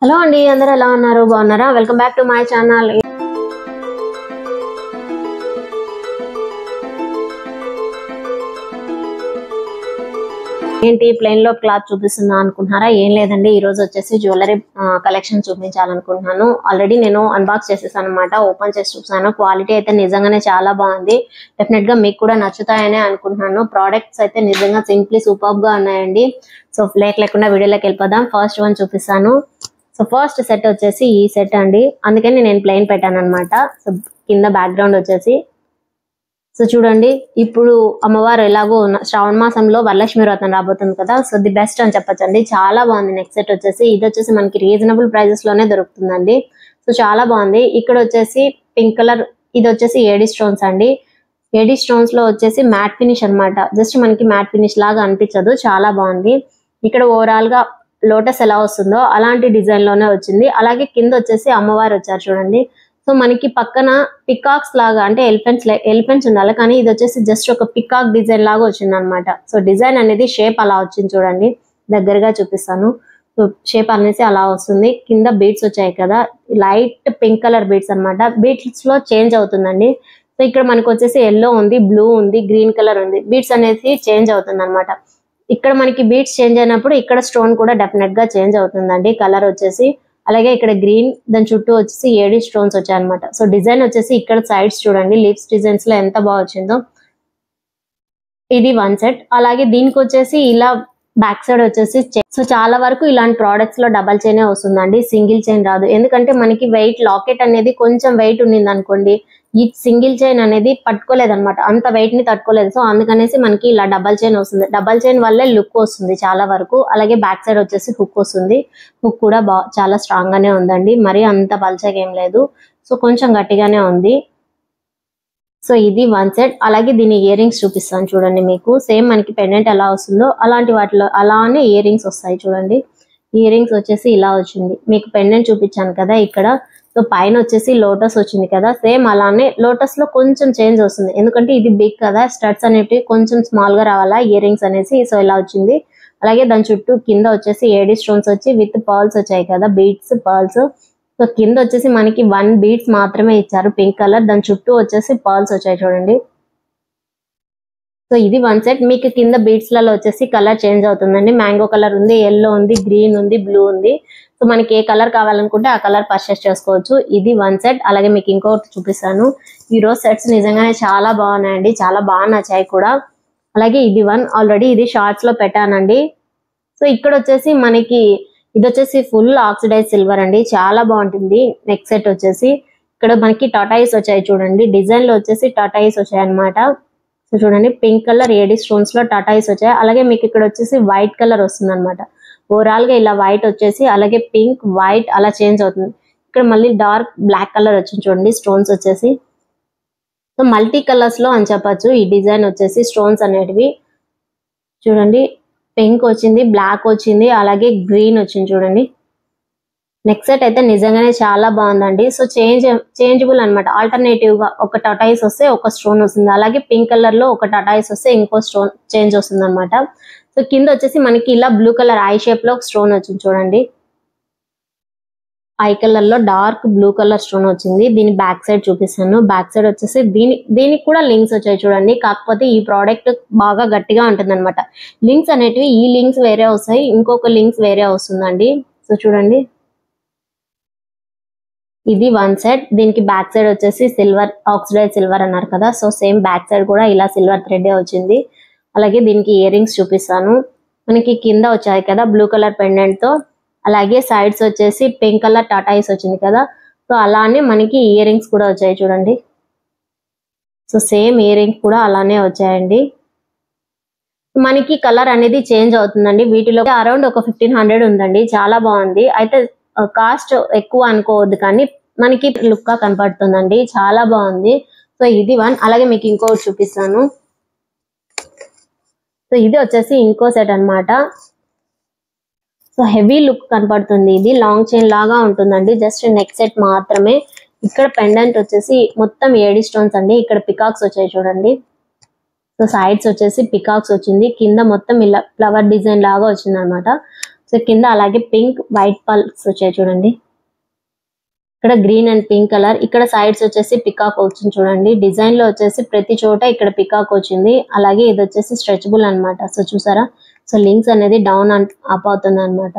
Hello అండి, అందరూ ఎలా ఉన్నారు? బాగున్నారా? Welcome back to my channel. ఏంటి ప్లెయిన్ లో క్లాత్ చూపిస్తున్నా అనుకుంటున్నారా? ఏం లేదండి, ఈ రోజు వచ్చేసి జ్యువెలరీ కలెక్షన్ చూపించాలనుకుంటున్నాను. ఆల్రెడీ నేను అన్బాక్స్ చేసేసాను అనమాట. ఓపెన్ చేసి చూసాను. క్వాలిటీ అయితే నిజంగానే చాలా బాగుంది. డెఫినెట్ గా మీకు కూడా నచ్చుతాయనే అనుకుంటున్నాను. ప్రోడక్ట్స్ అయితే నిజంగా సింప్లీ సూపర్ గా ఉన్నాయండి. సో లేట్ లేకుండా వీడియోలోకి వెళ్ళిపోదాం. ఫస్ట్ వన్ చూపిస్తాను. సో ఫస్ట్ సెట్ వచ్చేసి ఈ సెట్ అండి, అందుకని నేను ప్లెయిన్ పెట్టాను అనమాట. సో కింద బ్యాక్గ్రౌండ్ వచ్చేసి సో చూడండి, ఇప్పుడు అమ్మవారు ఎలాగో శ్రావణ మాసంలో వరలక్ష్మి వ్రతం రాబోతుంది కదా, సో ది బెస్ట్ అని చెప్పొచ్చండి. చాలా బాగుంది. నెక్స్ట్ సెట్ వచ్చేసి ఇది వచ్చేసి మనకి రీజనబుల్ ప్రైజెస్ లోనే దొరుకుతుందండి. సో చాలా బాగుంది. ఇక్కడ వచ్చేసి పింక్ కలర్, ఇది వచ్చేసి ఏడీ స్టోన్స్ అండి. ఏడీ స్టోన్స్ లో వచ్చేసి మ్యాట్ ఫినిష్ అనమాట. జస్ట్ మనకి మ్యాట్ ఫినిష్ లాగా అనిపించదు, చాలా బాగుంది. ఇక్కడ ఓవరాల్ గా లోటస్ ఎలా వస్తుందో అలాంటి డిజైన్ లోనే వచ్చింది. అలాగే కింద వచ్చేసి అమ్మవారు వచ్చారు చూడండి. సో మనకి పక్కన పికాక్స్ లాగా, అంటే ఎలిఫెంట్స్ ఉండాలి, కానీ ఇది వచ్చేసి జస్ట్ ఒక పికాక్ డిజైన్ లాగా వచ్చింది అనమాట. సో డిజైన్ అనేది షేప్ అలా వచ్చింది చూడండి, దగ్గరగా చూపిస్తాను. సో షేప్ అనేసి అలా వస్తుంది. కింద బీడ్స్ వచ్చాయి కదా, లైట్ పింక్ కలర్ బీడ్స్ అనమాట. బీడ్స్ లో చేంజ్ అవుతుందండి. సో ఇక్కడ మనకు వచ్చేసి ఎల్లో ఉంది, బ్లూ ఉంది, గ్రీన్ కలర్ ఉంది. బీడ్స్ అనేది చేంజ్ అవుతుంది అనమాట. ఇక్కడ మనకి బీడ్స్ చేంజ్ అయినప్పుడు ఇక్కడ స్టోన్ కూడా డెఫినెట్ గా చేంజ్ అవుతుందండి కలర్ వచ్చేసి. అలాగే ఇక్కడ గ్రీన్, దాని చుట్టూ వచ్చేసి ఏడీ స్టోన్స్ వచ్చాయి అనమాట. సో డిజైన్ వచ్చేసి ఇక్కడ సైడ్స్ చూడండి, లీవ్స్ డిజైన్స్ లో ఎంత బాగా వచ్చిందో. ఇది వన్ సెట్. అలాగే దీనికి వచ్చేసి ఇలా బ్యాక్ సైడ్ వచ్చేసి సో చాలా వరకు ఇలాంటి ప్రోడక్ట్స్ లో డబల్ చైన్ వస్తుందండి, సింగిల్ చైన్ రాదు. ఎందుకంటే మనకి వెయిట్, లాకెట్ అనేది కొంచెం వెయిట్ ఉండింది అనుకోండి, ఈ సింగిల్ చైన్ అనేది పట్టుకోలేదు అనమాట, అంత వెయిట్ ని తట్టుకోలేదు. సో అందుకనేసి మనకి ఇలా డబల్ చైన్ వస్తుంది. డబల్ చైన్ వల్లే లుక్ వస్తుంది చాలా వరకు. అలాగే బ్యాక్ సైడ్ వచ్చేసి హుక్ వస్తుంది. హుక్ కూడా చాలా స్ట్రాంగ్ గానే ఉందండి, మరి అంత పల్చగా ఏం లేదు. సో కొంచెం గట్టిగానే ఉంది. సో ఇది వన్ సెట్. అలాగే దీని ఇయర్ రింగ్స్ చూపిస్తాను చూడండి. మీకు సేమ్ మనకి పెండెంట్ ఎలా వస్తుందో అలాంటి వాటిలో అలానే ఇయర్ రింగ్స్ వస్తాయి చూడండి. ఇయర్ రింగ్స్ వచ్చేసి ఇలా వచ్చింది. మీకు పెండెంట్ చూపించాను కదా ఇక్కడ. సో పైన వచ్చేసి లోటస్ వచ్చింది కదా, సేమ్ అలానే లోటస్ లో కొంచెం చేంజ్ వస్తుంది, ఎందుకంటే ఇది బిగ్ కదా, స్టడ్స్ అనేవి కొంచెం స్మాల్ గా రావాలా ఇయర్ రింగ్స్ అనేసి. సో ఇలా వచ్చింది. అలాగే దాని చుట్టూ కింద వచ్చేసి ఏడీ స్టోన్స్ వచ్చి విత్ పర్ల్స్ వచ్చాయి కదా, బీడ్స్ పర్ల్స్. సో కింద వచ్చేసి మనకి 1 బీడ్స్ మాత్రమే ఇచ్చారు, పింక్ కలర్. దాని చుట్టూ వచ్చేసి పర్ల్స్ వచ్చాయి చూడండి. సో ఇది వన్ సెట్. మీకు కింద బీడ్స్ లలో వచ్చేసి కలర్ చేంజ్ అవుతుందండి. మ్యాంగో కలర్ ఉంది, ఎల్లో ఉంది, గ్రీన్ ఉంది, బ్లూ ఉంది. సో మనకి ఏ కలర్ కావాలనుకుంటే ఆ కలర్ పర్చేస్ చేసుకోవచ్చు. ఇది వన్ సెట్. అలాగే మీకు ఇంకొకటి చూపిస్తాను. ఈ రోజు సెట్స్ నిజంగానే చాలా బాగున్నాయండి, చాలా బాగా నచ్చాయి కూడా. అలాగే ఇది వన్, ఆల్రెడీ ఇది షార్ట్స్ లో పెట్టానండి. సో ఇక్కడ వచ్చేసి మనకి ఇది వచ్చేసి ఫుల్ ఆక్సిడైజ్ సిల్వర్ అండి, చాలా బాగుంటుంది. నెక్స్ట్ సెట్ వచ్చేసి ఇక్కడ మనకి టాటాయిస్ వచ్చాయి చూడండి. డిజైన్ లో వచ్చేసి టాటాయిస్ వచ్చాయి అనమాట. సో చూడండి, పింక్ కలర్ ఏడీ స్టోన్స్ లో టాటాయిస్ వచ్చాయి. అలాగే మీకు ఇక్కడ వచ్చేసి వైట్ కలర్ వస్తుంది అనమాట. ఓవరాల్ గా ఇలా వైట్ వచ్చేసి, అలాగే పింక్, వైట్ అలా చేంజ్ అవుతుంది. ఇక్కడ మళ్ళీ డార్క్ బ్లాక్ కలర్ వచ్చింది చూడండి, స్టోన్స్ వచ్చేసి. సో మల్టీ కలర్స్ లో అని చెప్పచ్చు ఈ డిజైన్ వచ్చేసి. స్టోన్స్ అనేటివి చూడండి, పింక్ వచ్చింది, బ్లాక్ వచ్చింది, అలాగే గ్రీన్ వచ్చింది చూడండి. నెక్స్ట్ సెట్ అయితే నిజంగానే చాలా బాగుందండి. సో చేంజబుల్ అనమాట. ఆల్టర్నేటివ్ గా ఒక టాటాయిస్ వస్తే ఒక స్టోన్ వస్తుంది, అలాగే పింక్ కలర్ లో ఒక టాటాయిస్ వస్తే ఇంకో స్టోన్ చేంజ్ వస్తుంది అనమాట. సో కింద వచ్చేసి మనకి ఇలా బ్లూ కలర్ ఐ షేప్ లో ఒక స్టోన్ వచ్చింది చూడండి. ఐ కలర్ లో డార్క్ బ్లూ కలర్ స్టోన్ వచ్చింది. దీని బ్యాక్ సైడ్ చూపిస్తాను. బ్యాక్ సైడ్ వచ్చేసి దీనికి కూడా లింక్స్ వచ్చాయి చూడండి. కాకపోతే ఈ ప్రోడక్ట్ బాగా గట్టిగా ఉంటుంది అనమాట. లింక్స్ అనేటివి ఈ లింక్స్ వేరే వస్తాయి, ఇంకొక లింక్స్ వేరే వస్తుందండి. సో చూడండి, ఇది వన్ సెట్. దీనికి బ్యాక్ సైడ్ వచ్చేసి సిల్వర్, ఆక్సిడైజ్ సిల్వర్ అన్నారు కదా, సో సేమ్ బ్యాక్ సైడ్ కూడా ఇలా సిల్వర్ థ్రెడ్ వచ్చింది. అలాగే దీనికి ఇయర్ రింగ్స్ చూపిస్తాను. మనకి కింద వచ్చాయి కదా బ్లూ కలర్ పెండెంట్ తో, అలాగే సైడ్స్ వచ్చేసి పింక్ కలర్ టాటాయిస్ వచ్చింది కదా. సో అలానే మనకి ఇయర్ రింగ్స్ కూడా వచ్చాయి చూడండి. సో సేమ్ ఇయర్ రింగ్స్ కూడా అలానే వచ్చాయండి. మనకి కలర్ అనేది చేంజ్ అవుతుందండి. వీటిలో అరౌండ్ ఒక 1500 ఉందండి. చాలా బాగుంది. అయితే కాస్ట్ ఎక్కువ అనుకోవద్దు, కానీ మనకి లుక్ గా కనపడుతుందండి, చాలా బాగుంది. సో ఇది వన్. అలాగే మీకు ఇంకోటి చూపిస్తాను. సో ఇది వచ్చేసి ఇంకో సెట్ అనమాట. సో హెవీ లుక్ కనపడుతుంది. ఇది లాంగ్ చైన్ లాగా ఉంటుందండి, జస్ట్ నెక్ సెట్ మాత్రమే. ఇక్కడ పెండెంట్ వచ్చేసి మొత్తం ఏడీ స్టోన్స్ అండి. ఇక్కడ పికాక్స్ వచ్చాయి చూడండి. సో సైడ్స్ వచ్చేసి పికాక్స్ వచ్చింది, కింద మొత్తం ఇలా ఫ్లవర్ డిజైన్ లాగా వచ్చింది అనమాట. సో కింద అలాగే పింక్ వైట్ పల్స్ వచ్చాయి చూడండి. ఇక్కడ గ్రీన్ అండ్ పింక్ కలర్. ఇక్కడ సైడ్స్ వచ్చేసి పికాక్ వచ్చింది చూడండి. డిజైన్ లో వచ్చేసి ప్రతి చోట ఇక్కడ పికాక్ వచ్చింది. అలాగే ఇది వచ్చేసి స్ట్రెచబుల్ అన్నమాట. సో చూసారా, సో లింక్స్ అనేది డౌన్ అప్ అవుతుంది అనమాట.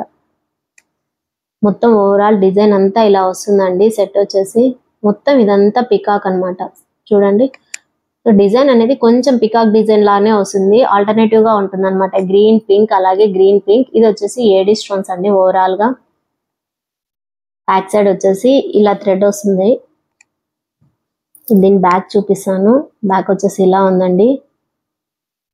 మొత్తం ఓవరాల్ డిజైన్ అంతా ఇలా వస్తుందండి. సెట్ వచ్చేసి మొత్తం ఇదంతా పికాక్ అన్నమాట చూడండి. సో డిజైన్ అనేది కొంచెం పికాక్ డిజైన్ లానే వస్తుంది, ఆల్టర్నేటివ్ గా ఉంటుంది అనమాట. గ్రీన్ పింక్ అలాగే గ్రీన్ పింక్. ఇది వచ్చేసి ఏడీ స్టోన్స్ అండి. ఓవరాల్ గా బ్యాక్ సైడ్ వచ్చేసి ఇలా థ్రెడ్ వస్తుంది. దీని బ్యాక్ చూపిస్తాను. బ్యాక్ వచ్చేసి ఇలా ఉందండి.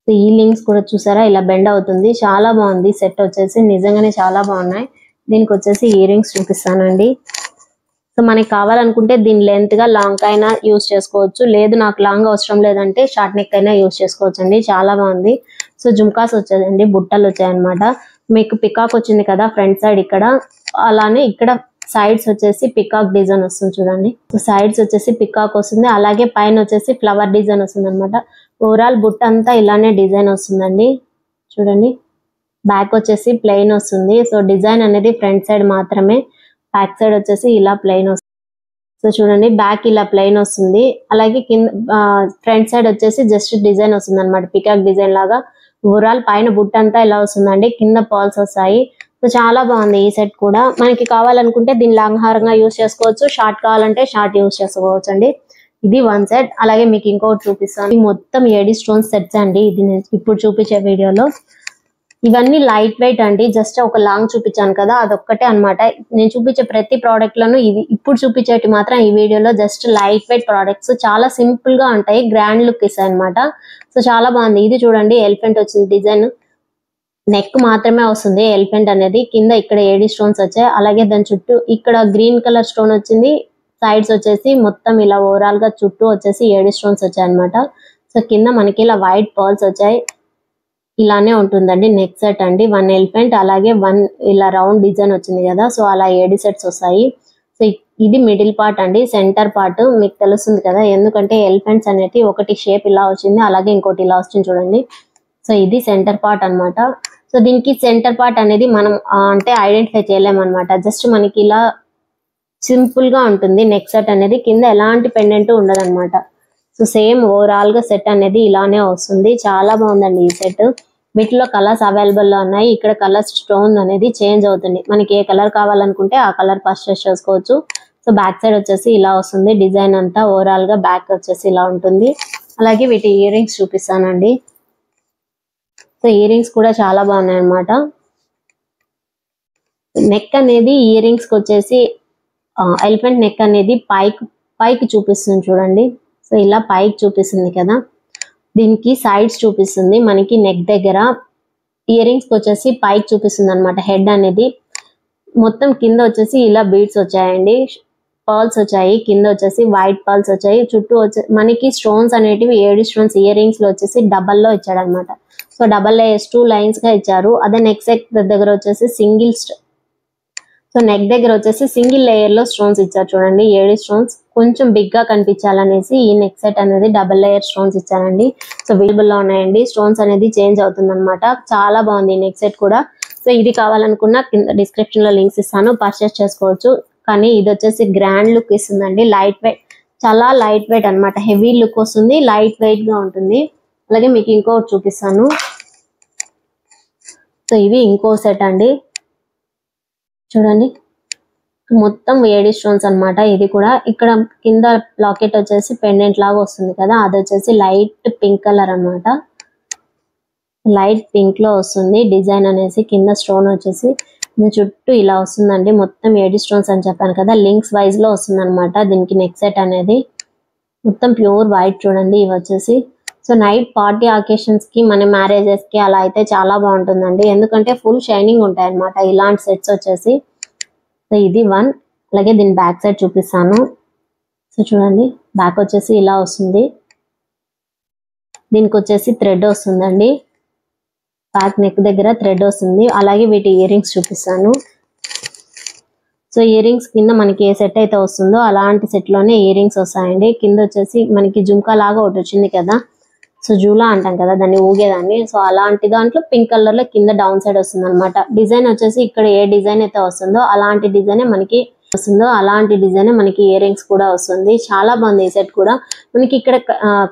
ఈ లింక్స్ కూడా చూసారా ఇలా బెండ్ అవుతుంది. చాలా బాగుంది సెట్ వచ్చేసి, నిజంగానే చాలా బాగున్నాయి. దీనికి వచ్చేసి ఇయర్ రింగ్స్ చూపిస్తానండి. సో మనకి కావాలనుకుంటే దీని లెంత్ గా లాంగ్ అయినా యూజ్ చేసుకోవచ్చు, లేదు నాకు లాంగ్ అవసరం లేదంటే షార్ట్ నెక్ అయినా యూజ్ చేసుకోవచ్చు అండి. చాలా బాగుంది. సో జుమ్కాస్ వచ్చాయండి, బుట్టలు వచ్చాయన్నమాట. మీకు పికాక్ వచ్చింది కదా ఫ్రంట్ సైడ్ ఇక్కడ, అలానే ఇక్కడ సైడ్స్ వచ్చేసి పికాక్ డిజైన్ వస్తుంది చూడండి. సో సైడ్స్ వచ్చేసి పికాక్ వస్తుంది, అలాగే పైన వచ్చేసి ఫ్లవర్ డిజైన్ వస్తుంది అనమాట. ఓవరాల్ బుట్ట అంతా ఇలానే డిజైన్ వస్తుందండి చూడండి. బ్యాక్ వచ్చేసి ప్లెయిన్ వస్తుంది. సో డిజైన్ అనేది ఫ్రంట్ సైడ్ మాత్రమే, బ్యాక్ సైడ్ వచ్చేసి ఇలా ప్లెయిన్ వస్తుంది. సో చూడండి బ్యాక్ ఇలా ప్లెయిన్ వస్తుంది, అలాగే కింద ఫ్రంట్ సైడ్ వచ్చేసి జస్ట్ డిజైన్ వస్తుంది అనమాట, పికాక్ డిజైన్ లాగా. ఓవరాల్ పైన బుట్ట అంతా ఇలా వస్తుందండి, కింద పాల్స్ వస్తాయి. సో చాలా బాగుంది ఈ సెట్ కూడా. మనకి కావాలనుకుంటే దీన్ని లాంగ్ హారంగా యూజ్ చేసుకోవచ్చు, షార్ట్ కావాలంటే షార్ట్ యూజ్ చేసుకోవచ్చు అండి. ఇది వన్ సెట్. అలాగే మీకు ఇంకొకటి చూపిస్తాను. మొత్తం ఏడీ స్టోన్స్ సెట్స్ అండి. ఇది నేను ఇప్పుడు చూపించే వీడియోలో ఇవన్నీ లైట్ వెయిట్ అండి. జస్ట్ ఒక లాంగ్ చూపించాను కదా, అదొక్కటే అన్నమాట. నేను చూపించే ప్రతి ప్రోడక్ట్ లోను ఇది ఇప్పుడు చూపించేటి మాత్రం ఈ వీడియోలో జస్ట్ లైట్ వెయిట్ ప్రోడక్ట్స్. చాలా సింపుల్ గా ఉంటాయి, గ్రాండ్ లుక్ ఇస్తాయి అనమాట. సో చాలా బాగుంది. ఇది చూడండి ఎలిఫెంట్ వచ్చింది డిజైన్, నెక్ మాత్రమే వస్తుంది ఎలిఫెంట్ అనేది. కింద ఇక్కడ ఏడీ స్టోన్స్ వచ్చాయి, అలాగే దాని చుట్టూ ఇక్కడ గ్రీన్ కలర్ స్టోన్ వచ్చింది. సైడ్స్ వచ్చేసి మొత్తం ఇలా ఓవరాల్ గా చుట్టూ వచ్చేసి ఏడీ స్టోన్స్ వచ్చాయి అనమాట. సో కింద మనకి ఇలా వైట్ పర్ల్స్ వచ్చాయి. ఇలానే ఉంటుందండి నెక్ సెట్ అండి. 1 ఎలిఫెంట్ అలాగే 1 ఇలా రౌండ్ డిజైన్ వచ్చింది కదా, సో అలా 7 సెట్స్ వస్తాయి. సో ఇది మిడిల్ పార్ట్ అండి, సెంటర్ పార్ట్ మీకు తెలుస్తుంది కదా, ఎందుకంటే ఎలిఫెంట్స్ అనేది ఒకటి షేప్ ఇలా వచ్చింది, అలాగే ఇంకోటి ఇలా వచ్చింది చూడండి. సో ఇది సెంటర్ పార్ట్ అన్నమాట. సో దీనికి సెంటర్ పార్ట్ అనేది మనం అంటే ఐడెంటిఫై చేయలేమన్నమాట. జస్ట్ మనకి ఇలా సింపుల్ గా ఉంటుంది నెక్ సెట్ అనేది, కింద ఎలాంటి పెండెంట్ ఉండదు అనమాట. సో సేమ్ ఓవరాల్ గా సెట్ అనేది ఇలానే వస్తుంది. చాలా బాగుందండి ఈ సెట్. వీటిలో కలర్స్ అవైలబుల్ లో ఉన్నాయి. ఇక్కడ కలర్ స్టోన్ అనేది చేంజ్ అవుతుంది, మనకి ఏ కలర్ కావాలనుకుంటే ఆ కలర్ పర్చేస్ చేసుకోవచ్చు. సో బ్యాక్ సైడ్ వచ్చేసి ఇలా వస్తుంది డిజైన్ అంతా. ఓవరాల్ గా బ్యాక్ వచ్చేసి ఇలా ఉంటుంది. అలాగే వీటి ఇయర్ రింగ్స్ చూపిస్తానండి. సో ఇయర్ రింగ్స్ కూడా చాలా బాగున్నాయి అనమాట. నెక్ అనేది ఇయర్ రింగ్స్ కి వచ్చేసి ఎలిఫెంట్ నెక్ అనేది పైకి చూపిస్తుంది చూడండి. సో ఇలా పైకి చూపిస్తుంది కదా, దీనికి సైడ్స్ చూపిస్తుంది. మనకి నెక్ దగ్గర ఇయర్ రింగ్స్ వచ్చేసి పైకి చూపిస్తుంది అనమాట. హెడ్ అనేది మొత్తం కింద వచ్చేసి ఇలా బీడ్స్ వచ్చాయండి, పర్ల్స్ వచ్చాయి. కింద వచ్చేసి వైట్ పర్ల్స్ వచ్చాయి. చుట్టూ వచ్చే మనకి స్టోన్స్ అనేటివి 7 స్టోన్స్ ఇయర్ రింగ్స్ లో వచ్చేసి డబల్ లో ఇచ్చాడు అనమాట. సో డబల్ లేయర్స్ 2 లైన్స్ గా ఇచ్చారు. అదే నెక్ సెట్ దగ్గర వచ్చేసి సో నెక్ దగ్గర వచ్చేసి సింగిల్ లేయర్ లో స్టోన్స్ ఇచ్చారు చూడండి. 7 స్టోన్స్ కొంచెం బిగ్ గా కనిపించాలనేసి ఈ నెక్ సెట్ అనేది డబల్ లేయర్ స్టోన్స్ ఇచ్చారండి. సో అవైలబుల్ లో ఉన్నాయండి. స్టోన్స్ అనేది చేంజ్ అవుతుంది అనమాట. చాలా బాగుంది ఈ నెక్ సెట్ కూడా. సో ఇది కావాలనుకున్నా కింద డిస్క్రిప్షన్ లో లింక్స్ ఇస్తాను, పర్చేస్ చేసుకోవచ్చు. కానీ ఇది వచ్చేసి గ్రాండ్ లుక్ ఇస్తుందండి. లైట్ వెయిట్, చాలా లైట్ వెయిట్ అనమాట. హెవీ లుక్ వస్తుంది, లైట్ వెయిట్ గా ఉంటుంది. అలాగే మీకు ఇంకోటి చూపిస్తాను. సో ఇవి ఇంకో సెట్ అండి చూడండి, మొత్తం 7 స్టోన్స్ అన్నమాట. ఇది కూడా ఇక్కడ కింద లాకెట్ వచ్చేసి పెండెంట్ లాగా వస్తుంది కదా, అది వచ్చేసి లైట్ పింక్ కలర్ అన్నమాట. లైట్ పింక్ లో వస్తుంది డిజైన్ అనేసి. కింద స్టోన్ వచ్చేసి చుట్టూ ఇలా వస్తుందండి. మొత్తం 7 స్టోన్స్ అని చెప్పాను కదా, లింక్స్ వైజ్ లో వస్తుంది అనమాట. దీనికి నెక్ సెట్ అనేది మొత్తం ప్యూర్ వైట్ చూడండి. ఇవి వచ్చేసి సో నైట్ పార్టీ అకేషన్స్ కి, మన మ్యారేజెస్ కి అలా అయితే చాలా బాగుంటుందండి, ఎందుకంటే ఫుల్ షైనింగ్ ఉంటాయి అనమాట ఇలాంటి సెట్స్ వచ్చేసి. సో ఇది 1. అలాగే దీని బ్యాక్ సైడ్ చూపిస్తాను. సో చూడండి బ్యాక్ వచ్చేసి ఇలా వస్తుంది. దీనికి వచ్చేసి థ్రెడ్ వస్తుందండి, బ్యాక్ నెక్ దగ్గర థ్రెడ్ వస్తుంది. అలాగే వీటి ఇయర్ రింగ్స్ చూపిస్తాను. సో ఇయర్ రింగ్స్ కింద మనకి ఏ సెట్ అయితే వస్తుందో అలాంటి సెట్ లోనే ఇయర్ రింగ్స్ వస్తాయండి. కింద వచ్చేసి మనకి జుంకా లాగా ఒకటి వచ్చింది కదా, సో జూలా అంటాం కదా దాన్ని, ఊగేదాన్ని. సో అలాంటి దాంట్లో పింక్ కలర్ లో కింద డౌన్ సైడ్ వస్తుంది అనమాట. డిజైన్ వచ్చేసి ఇక్కడ ఏ డిజైన్ అయితే వస్తుందో అలాంటి డిజైన్ మనకి ఇయర్ రింగ్స్ కూడా వస్తుంది. చాలా బాగుంది ఈ సెట్ కూడా. మనకి ఇక్కడ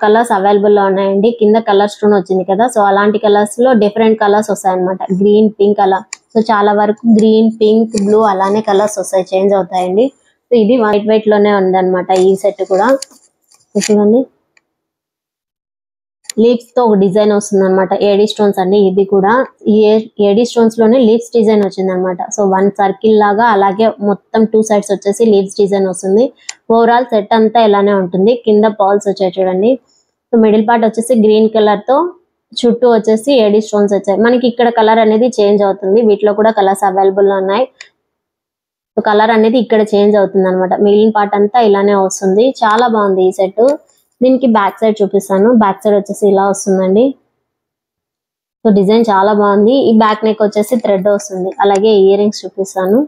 కలర్స్ అవైలబుల్ లో ఉన్నాయండి. కింద కలర్ స్టోన్ వచ్చింది కదా, సో అలాంటి కలర్స్ లో డిఫరెంట్ కలర్స్ వస్తాయి అనమాట. గ్రీన్, పింక్ అలా. సో చాలా వరకు గ్రీన్, పింక్, బ్లూ అలానే కలర్స్ వస్తాయి, చేంజ్ అవుతాయండి. సో ఇది వైట్ వెయిట్ లోనే ఉందన్నమాట ఈ సెట్ కూడా. చూడండి లీవ్స్ తో ఒక డిజైన్ వస్తుంది అనమాట. ఏడీ స్టోన్స్ అండి ఇది కూడా. ఈ ఏడీ స్టోన్స్ లోనే లీవ్స్ డిజైన్ వచ్చింది అనమాట. సో 1 సర్కిల్ లాగా, అలాగే మొత్తం 2 సైడ్స్ వచ్చేసి లీవ్స్ డిజైన్ వస్తుంది. ఓవరాల్ సెట్ అంతా ఇలానే ఉంటుంది. కింద పర్ల్స్ వచ్చాయి చూడండి. సో మిడిల్ పార్ట్ వచ్చేసి గ్రీన్ కలర్ తో, చుట్టూ వచ్చేసి ఏడీ స్టోన్స్ వచ్చాయి. మనకి ఇక్కడ కలర్ అనేది చేంజ్ అవుతుంది. వీటిలో కూడా కలర్స్ అవైలబుల్ లో ఉన్నాయి. సో కలర్ అనేది ఇక్కడ చేంజ్ అవుతుంది అనమాట. మిగిలిన పార్ట్ అంతా ఇలానే వస్తుంది. చాలా బాగుంది ఈ సెట్. దీనికి బ్యాక్ సైడ్ చూపిస్తాను. బ్యాక్ సైడ్ వచ్చేసి ఇలా వస్తుందండి. సో డిజైన్ చాలా బాగుంది. ఈ బ్యాక్ నెక్ వచ్చేసి థ్రెడ్ వస్తుంది. అలాగే ఇయర్ రింగ్స్ చూపిస్తాను.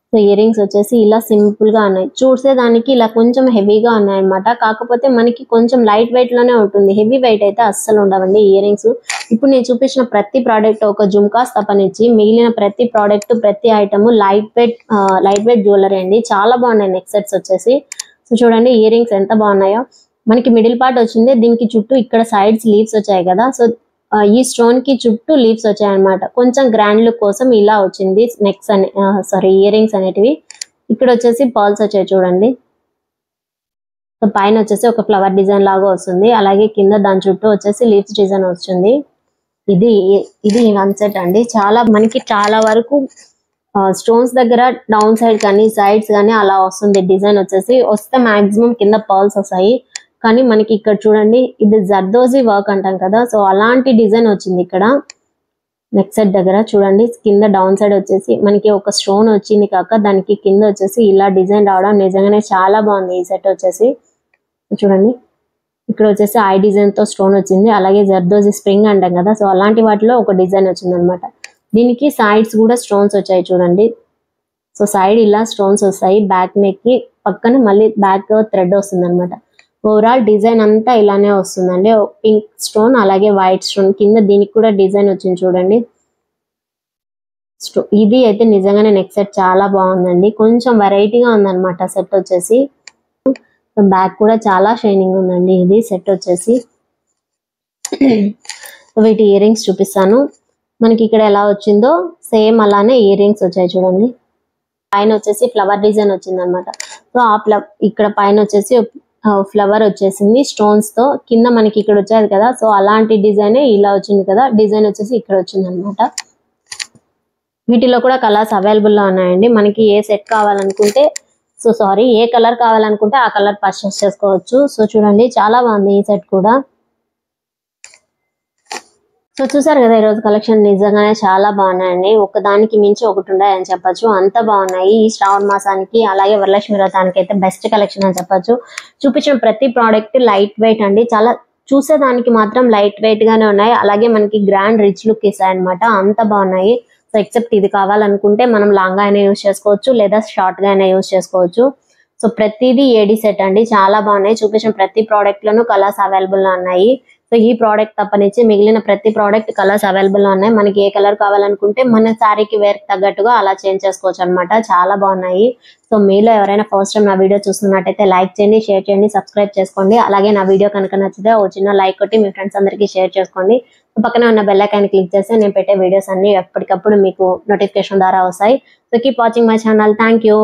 సో ఇయర్ రింగ్స్ వచ్చేసి ఇలా సింపుల్ గా ఉన్నాయి. చూసేదానికి ఇలా కొంచెం హెవీగా ఉన్నాయి అనమాట. కాకపోతే మనకి కొంచెం లైట్ వెయిట్ లోనే ఉంటుంది. హెవీ వెయిట్ అయితే అస్సలు ఉండవండి ఇయర్ రింగ్స్. ఇప్పుడు నేను చూపించిన ప్రతి ప్రోడక్ట్ ఒక జుమ్కాస్ తప్పనిచ్చి మిగిలిన ప్రతి ప్రోడక్ట్, ప్రతి ఐటమ్ లైట్ వెయిట్ జ్యువెలరీ అండి. చాలా బాగున్నాయి నెక్ సెట్స్ వచ్చేసి. సో చూడండి ఇయర్ రింగ్స్ ఎంత బాగున్నాయో. మనకి మిడిల్ పార్ట్ వచ్చింది. దీనికి చుట్టూ ఇక్కడ సైడ్స్ లీవ్స్ వచ్చాయి కదా, సో ఈ స్టోన్ కి చుట్టూ లీవ్స్ వచ్చాయి అనమాట. కొంచెం గ్రాండ్ లుక్ కోసం ఇలా వచ్చింది నెక్స్ ఇయర్ రింగ్స్ అనేటివి. ఇక్కడ వచ్చేసి పర్ల్స్ వచ్చాయి చూడండి. సో పైన వచ్చేసి ఒక ఫ్లవర్ డిజైన్ లాగా వస్తుంది. అలాగే కింద దాని చుట్టూ వచ్చేసి లీవ్స్ డిజైన్ వస్తుంది. ఇది 1 సెట్ అండి. మనకి చాలా వరకు స్టోన్స్ దగ్గర డౌన్ సైడ్ కానీ సైడ్స్ కానీ అలా వస్తుంది డిజైన్ వచ్చేసి. వస్తే మాక్సిమం కింద పర్ల్స్ వస్తాయి. కానీ మనకి ఇక్కడ చూడండి ఇది జర్దోజీ వర్క్ అంటాం కదా, సో అలాంటి డిజైన్ వచ్చింది ఇక్కడ నెక్ సెట్ దగ్గర. చూడండి కింద డౌన్ సైడ్ వచ్చేసి మనకి ఒక స్టోన్ వచ్చింది కాక దానికి కింద వచ్చేసి ఇలా డిజైన్ రావడం నిజంగానే చాలా బాగుంది ఈ సెట్ వచ్చేసి. చూడండి ఇక్కడ వచ్చేసి ఐ డిజైన్ తో స్టోన్ వచ్చింది. అలాగే జర్దోజీ స్ప్రింగ్ అంటాం కదా, సో అలాంటి వాటిలో ఒక డిజైన్ వచ్చింది అనమాట. దీనికి సైడ్స్ కూడా స్టోన్స్ వచ్చాయి చూడండి. సో సైడ్ ఇలా స్టోన్స్ వస్తాయి. బ్యాక్ నెక్ కి పక్కన మళ్ళీ బ్యాక్ థ్రెడ్ వస్తుంది అనమాట. ఓవరాల్ డిజైన్ అంతా ఇలానే వస్తుందండి. పింక్ స్టోన్ అలాగే వైట్ స్టోన్ కింద దీనికి కూడా డిజైన్ వచ్చింది చూడండి. ఇది అయితే నిజంగానే నెక్ సెట్ చాలా బాగుందండి. కొంచెం వెరైటీగా ఉందన్నమాట సెట్ వచ్చేసి. బ్యాక్ కూడా చాలా షైనింగ్ ఉందండి ఇది సెట్ వచ్చేసి. వీటి ఇయర్ రింగ్స్ చూపిస్తాను. మనకి ఇక్కడ ఎలా వచ్చిందో సేమ్ అలానే ఇయర్ రింగ్స్ వచ్చాయి చూడండి. పైన వచ్చేసి ఫ్లవర్ డిజైన్ వచ్చింది అనమాట. సో ఇక్కడ పైన వచ్చేసి ఫ్లవర్ వచ్చేసింది స్టోన్స్ తో. కింద మనకి ఇక్కడ వచ్చేది కదా, సో అలాంటి డిజైన్ ఇలా వచ్చింది కదా. డిజైన్ వచ్చేసి ఇక్కడ వచ్చింది అనమాట. వీటిలో కూడా కలర్స్ అవైలబుల్ లో ఉన్నాయండి. మనకి ఏ సెట్ కావాలనుకుంటే ఏ కలర్ కావాలనుకుంటే ఆ కలర్ పర్చేస్ చేసుకోవచ్చు. సో చూడండి చాలా బాగుంది ఈ సెట్ కూడా. సో చూసారు కదా ఈరోజు కలెక్షన్ నిజంగానే చాలా బాగున్నాయండి. ఒకదానికి మించి ఒకటి ఉన్నాయని చెప్పొచ్చు. అంత బాగున్నాయి. ఈ శ్రావణ మాసానికి అలాగే వరలక్ష్మి వ్రతానికి అయితే బెస్ట్ కలెక్షన్ అని చెప్పొచ్చు. చూపించిన ప్రతి ప్రోడక్ట్ లైట్ వెయిట్ అండి. చాలా చూసేదానికి మాత్రం లైట్ వెయిట్ గానే ఉన్నాయి. అలాగే మనకి గ్రాండ్ రిచ్ లుక్ ఇస్తాయి అనమాట. అంత బాగున్నాయి. సో ఎక్సెప్ట్ ఇది కావాలనుకుంటే మనం లాంగ్ గా అయినా యూజ్ చేసుకోవచ్చు, లేదా షార్ట్ గా అయినా యూజ్ చేసుకోవచ్చు. సో ప్రతిదీ ఏడీ సెట్ అండి. చాలా బాగున్నాయి. చూపించిన ప్రతి ప్రోడక్ట్ లోనూ కలర్స్ అవైలబుల్ లో ఉన్నాయి. సో ఈ ప్రోడక్ట్ తప్పనిచ్చి మిగిలిన ప్రతి ప్రోడక్ట్ కలర్స్ అవైలబుల్ లో ఉన్నాయి. మనకి ఏ కలర్ కావాలనుకుంటే మన శారీకి వేర్ తగ్గట్టుగా అలా చేంజ్ చేసుకోవచ్చు అనమాట. చాలా బాగున్నాయి. సో మీలో ఎవరైనా ఫస్ట్ టైం నా వీడియో చూస్తున్నట్టయితే లైక్ చేయండి, షేర్ చేయండి, సబ్స్క్రైబ్ చేసుకోండి. అలాగే నా వీడియో కనుక నచ్చితే ఓ చిన్న లైక్ కొట్టి మీ ఫ్రెండ్స్ అందరికీ షేర్ చేసుకోండి. పక్కనే ఉన్న బెల్ ఐకాన్ క్లిక్ చేస్తే నేను పెట్టే వీడియోస్ అన్ని ఎప్పటికప్పుడు మీకు నోటిఫికేషన్ ద్వారా వస్తాయి. So keep watching my channel. Thank you.